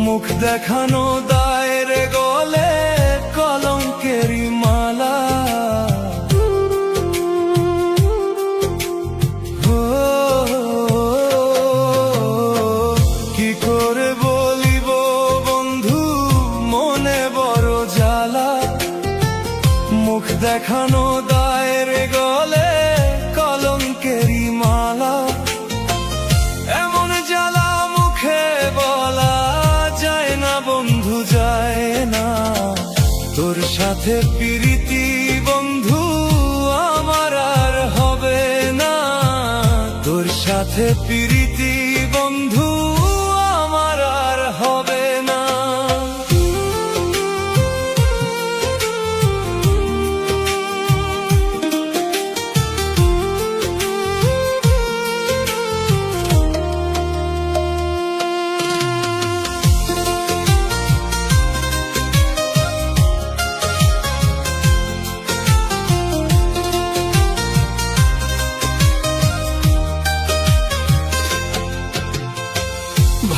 মুখ দেখানো দায়ের গলে কলঙ্কেরি মালা। কি করে বলিব বন্ধু মনে বড় জ্বালা, মুখ দেখানো দায়ের গলে কলঙ্কেরি মালা। এমন জ্বালা মুখে বলা যায় না বন্ধু, যায় না। তোর সাথে প্রীতি বন্ধু আমার আর হবে না, তোর সাথে প্রীতি বন্ধু আমার আর হবে না।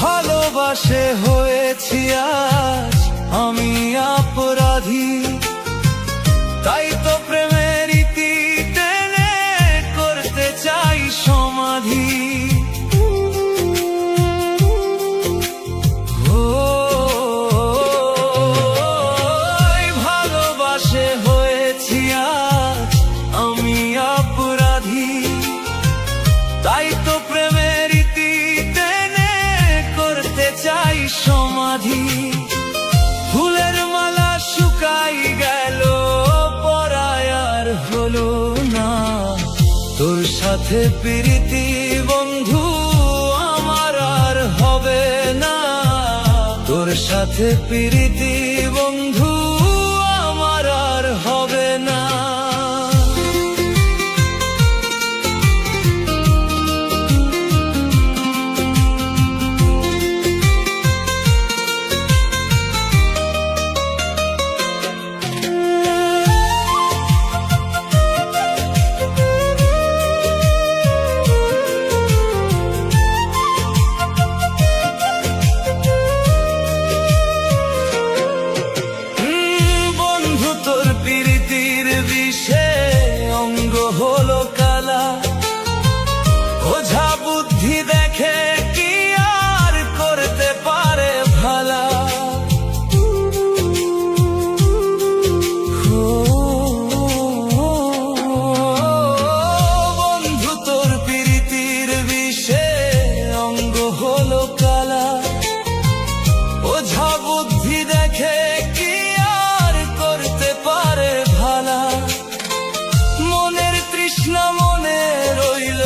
ভালোবাসে হয়েছি আজ আমি অপরাধী, তাই তো প্রেমের ইতি টেনে করতে চাই সমাধি। ভালোবাসে হয়েছি আজ আমি অপরাধী, তাই তো প্রেমের ইতি টেনে করতে চাই সমাধি। ফুলের মালা শুকাই গেল পরায় আর হলো না, তোর সাথে প্রীতি বন্ধু আমার আর হবে না, তোর সাথে প্রীতি বন্ধু আমার আর হবে না। অঙ্গ হলো কালা, ওঝা বুদ্ধি দেখে কি আর করতে পারে ভালা। বন্ধু তোর প্রীতির বিষে অঙ্গ হলো কালা, ওঝা বুদ্ধি দেখে কি আর করতে পারে ভালা। মনের তৃষ্ণা মনে রইল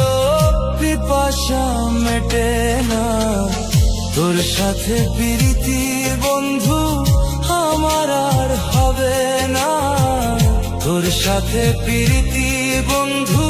পিপাসা মেটে না, তোর সাথে প্রীতি বন্ধু আমার আর হবে না, তোর সাথে প্রীতি বন্ধু